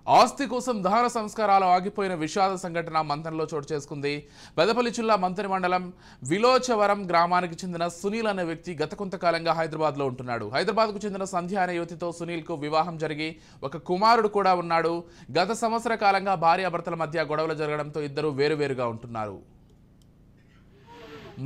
ఆస్తి కోసం దహన సంస్కారాలు ఆగిపోయిన విషాద సంఘటన మంథన్లో చోటు చేసుకుంది. పెదపల్లి జిల్లా మంథని మండలం విలోచవరం గ్రామానికి చెందిన సునీల్ అనే వ్యక్తి గత కొంతకాలంగా హైదరాబాద్లో ఉంటున్నాడు. హైదరాబాద్కు చెందిన సంధ్య అనే యువతితో సునీల్కు వివాహం జరిగి ఒక కుమారుడు కూడా ఉన్నాడు. గత సంవత్సర కాలంగా భార్యాభర్తల మధ్య గొడవలు జరగడంతో ఇద్దరు వేరువేరుగా ఉంటున్నారు.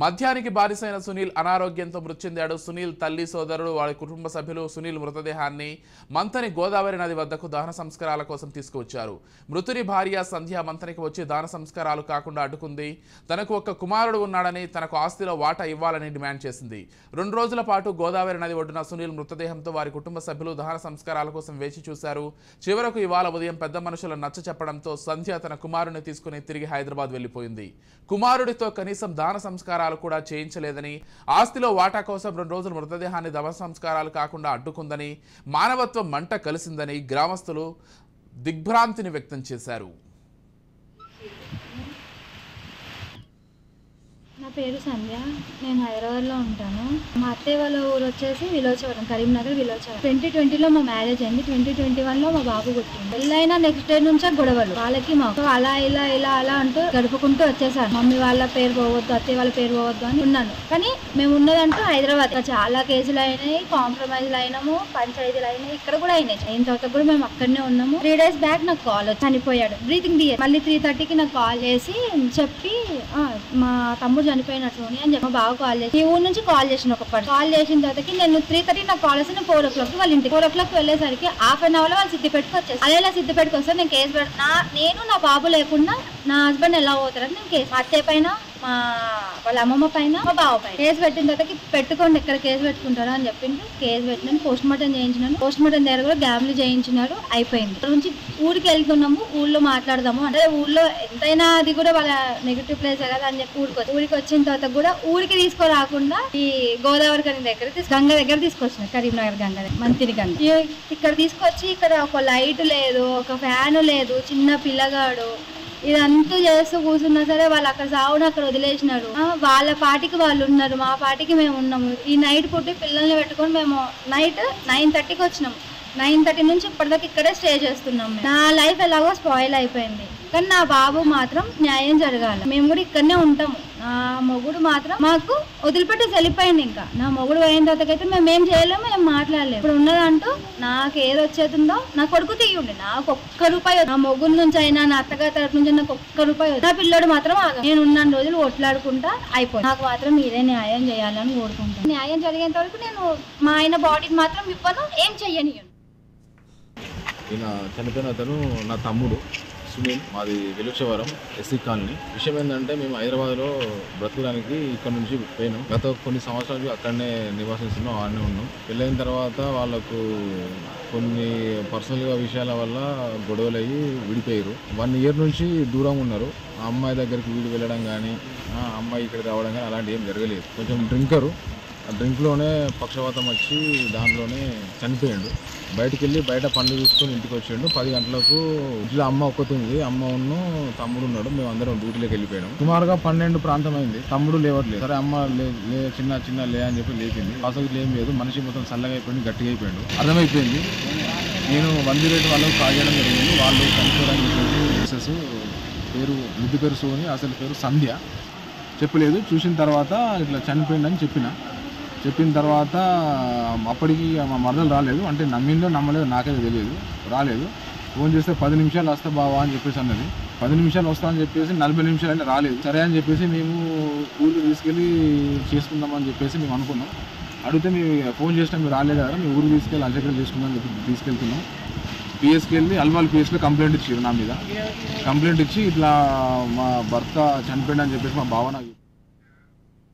మద్యానికి బానిసైన సునీల్ అనారోగ్యంతో మృతి చెందాడు. సునీల్ తల్లి, సోదరుడు, వారి కుటుంబ సభ్యులు సునీల్ మృతదేహాన్ని మంథని గోదావరి నది వద్దకు దహన సంస్కారాల కోసం తీసుకువచ్చారు. మృతుని భార్య సంధ్య మంథనికి వచ్చి దహన సంస్కారాలు కాకుండా అడ్డుకుంది. తనకు ఒక కుమారుడు ఉన్నాడని, తనకు ఆస్తిలో వాటా ఇవ్వాలని డిమాండ్ చేసింది. 2 రోజుల పాటు గోదావరి నది ఒడ్డున సునీల్ మృతదేహంతో వారి కుటుంబ సభ్యులు దహన సంస్కారాల కోసం వేచి చూశారు. చివరకు ఇవాళ ఉదయం పెద్ద మనుషుల నచ్చ చెప్పడంతో సంధ్య తన కుమారుడిని తీసుకుని తిరిగి హైదరాబాద్ వెళ్లిపోయింది. కుమారుడితో కనీసం దహన సంస్కారాలు కూడా చేయించలేదని, ఆస్తిలో వాటా కోసం 2 రోజులు మృతదేహాన్ని దహన సంస్కారాలు కాకుండా అడ్డుకుందని, మానవత్వం మంట కలిసిందని గ్రామస్తులు దిగ్భ్రాంతిని వ్యక్తం చేశారు. నా పేరు సంధ్య. నేను హైదరాబాద్లో ఉంటాను. మా అత్తయ్య వాళ్ళ ఊరు వచ్చేసి విలోచవరం, కరీంనగర్ విలోచవరం. 2020లో మా మ్యారేజ్ అయింది. 2021లో మా బాబు పుట్టింది. పెళ్ళైన నెక్స్ట్ డే నుంచే గొడవలు వాళ్ళకి మాకు. అలా అలా అంటూ గడుపుకుంటూ వచ్చేసాను. మమ్మీ వాళ్ళ పేరు పోవద్దు, అత్తయ్య వాళ్ళ పేరు పోవద్దు అని ఉన్నాను. కానీ మేము ఉన్నదంటూ హైదరాబాద్. చాలా కేసులు అయినాయి, కాంప్రమైజ్లు అయినాము, పంచాయతీలు అయినాయి, ఇక్కడ కూడా అయినాయి. అయిన తర్వాత కూడా మేము అక్కడనే ఉన్నాము. 3 days బ్యాక్ నాకు కాల్ వచ్చి చనిపోయాడు, బ్రీతింగ్ దియర్. మళ్ళీ 3:30కి నాకు కాల్ చేసి చెప్పి మా తమ్ముడు చనిపోయినట్లు అని చెప్పి మా బావ కాల్ చేసి, ఈ ఊరు నుంచి కాల్ చేసిన ఒక పర్సన్. కాల్ చేసిన తర్వాతకి నేను 3:30 నాకు కాల్ చేసి 4 o'clock వాళ్ళ ఇంటికి 4 o'clock వెళ్ళేసరికి హాఫ్ అన్ అవర్ లో వాళ్ళు సిద్దిపేటకు వచ్చేసి, అలా సిద్దిపేటకు వస్తే నేను కేసు నేను నా బాబు లేకుండా నా హస్బెండ్ ఎలా పోతారని నేను కేసు, మా అత్తయ్య పైన, మా వాళ్ళ అమ్మమ్మ పైన, మా బావ పైన కేసు పెట్టిన తర్వాతకి పెట్టుకోండి, ఎక్కడ కేసు పెట్టుకుంటారా అని చెప్పిండు. కేసు పెట్టినాను, పోస్ట్ మార్టం చేయించినాను. పోస్ట్ మార్టం దగ్గర కూడా గ్యామ్లు చేయించినారు, అయిపోయింది. ఇక్కడ నుంచి ఊరికి వెళ్తున్నాము, ఊళ్ళో మాట్లాడదాము అంటే, ఊళ్ళో ఎంతైనా అది కూడా వాళ్ళ నెగిటివ్ ప్లేస్ కదా అని చెప్పి ఊరికి వచ్చిన తర్వాత కూడా ఊరికి తీసుకురాకుండా ఈ గోదావరి దగ్గర గంగ దగ్గర తీసుకొచ్చిన, కరీంనగర్ గంగ, మంత్రి గంగ. ఇక్కడ తీసుకొచ్చి ఇక్కడ ఒక లైట్ లేదు, ఒక ఫ్యాన్ లేదు, చిన్న పిల్లగాడు ఇదంతా చేస్తూ కూర్చున్నా సరే వాళ్ళు అక్కడ సావును అక్కడ వదిలేసినారు. వాళ్ళ పాటికి వాళ్ళు ఉన్నారు, మా పాటికి మేము ఉన్నాము. ఈ నైట్ పుట్టి పిల్లల్ని పెట్టుకొని మేము నైట్ 9:30కి వచ్చినాము. 9:30 నుంచి ఇప్పటిదాకా ఇక్కడే స్టే చేస్తున్నాం. నా లైఫ్ ఎలాగో స్పాయిల్ అయిపోయింది, కానీ నా బాబు మాత్రం న్యాయం జరగాలి. మేము కూడా ఇక్కడనే ఉంటాము. నా మొగుడు మాత్రం మాకు వదిలిపెట్టి వెళ్ళిపోయింది. ఇంకా నా మొగుడు అయిన తర్వాతకైతే మేము ఏం చేయలేము, మేము మాట్లాడలేము. ఇప్పుడు ఉన్నదంటూ నాకు ఏది వచ్చేతుందో నా కొడుకు తీయండి, నాకు ₹1 నా మొగుడు నుంచి అయినా, నా అత్తగారి తరపు నుంచి నాకు ₹1. నా పిల్లోడు మాత్రం నేను ఉన్న రోజులు కొట్లాడుకుంటా అయిపోయింది. నాకు మాత్రం మీరే న్యాయం చేయాలని కోరుకుంటాను. న్యాయం జరిగేంత వరకు నేను మా ఆయన బాడీకి మాత్రం ఇవ్వను, ఏం చెయ్యనియను. ఈయన చనిపోయిన అతను నా తమ్ముడు సునీల్, మాది విలోచవరం ఎస్సీ కాలనీ. విషయం ఏంటంటే, మేము హైదరాబాద్లో బ్రతకడానికి ఇక్కడ నుంచి పోయినాం. గత కొన్ని సంవత్సరాలు అక్కడనే నివాసిస్తున్నాం, ఆడనే ఉన్నాం. పెళ్ళైన తర్వాత వాళ్ళకు కొన్ని పర్సనల్గా విషయాల వల్ల గొడవలు అయ్యి విడిపోయారు. 1 year నుంచి దూరం ఉన్నారు. ఆ అమ్మాయి దగ్గరికి వీడు వెళ్ళడం కానీ, అమ్మాయి ఇక్కడికి రావడం కానీ అలాంటి ఏం జరగలేదు. కొంచెం డ్రింకరు, ఆ డ్రింక్లోనే పక్షవాతం వచ్చి దాంట్లోనే చనిపోయాడు. బయటికి వెళ్ళి బయట పనులు చూసుకొని ఇంటికి వచ్చాడు. 10 గంటలకు ఇంట్లో అమ్మ ఒక్కటి ఉంది, అమ్మ ఉన్ను తమ్ముడు ఉన్నాడు. మేము అందరం డ్యూటీలోకి వెళ్ళిపోయాం. సుమారుగా 12 ప్రాంతం అయింది. తమ్ముడు లేవట్లేదు. సరే అమ్మ లే చిన్న లే అని చెప్పి లేపింది. అసలు ఏం లేదు, మనిషి మొత్తం చల్లగా అయిపోయింది, గట్టిగా అయిపోయాడు. అర్థమైపోయింది. నేను 108 వాళ్ళకు కాల్ చేయడం జరిగింది. వాళ్ళు చనిపోవడానికి చెప్పేసి మిస్సెస్ ముద్దు పేరు సోని, అసలు పేరు సంధ్య, చెప్పలేదు. చూసిన తర్వాత ఇట్లా చనిపోయిందని చెప్పిన తర్వాత అప్పటికి మా మరదలు రాలేదు. అంటే నమ్మిందో నమ్మలేదో నాకైతే తెలియదు, రాలేదు. ఫోన్ చేస్తే 10 నిమిషాలు వస్తా బావా అని చెప్పేసి అన్నది. 10 నిమిషాలు వస్తా అని చెప్పేసి 40 నిమిషాలు అంటే రాలేదు. సరే అని చెప్పేసి మేము ఊరికి తీసుకెళ్ళి చేసుకుందామని చెప్పేసి మేము అనుకున్నాం. అడిగితే మేము ఫోన్ చేసినా మీరు రాలేదు కదా, మీ ఊరికి తీసుకెళ్ళి అంత్యక్రియలు చేసుకుందామని చెప్పి తీసుకెళ్తున్నాం. పిఎస్కి వెళ్ళి అల్వాల్ పిఎస్లో కంప్లైంట్ ఇచ్చారు నా మీద. కంప్లైంట్ ఇచ్చి ఇట్లా మా భర్త చనిపోయిందని చెప్పేసి మా భావన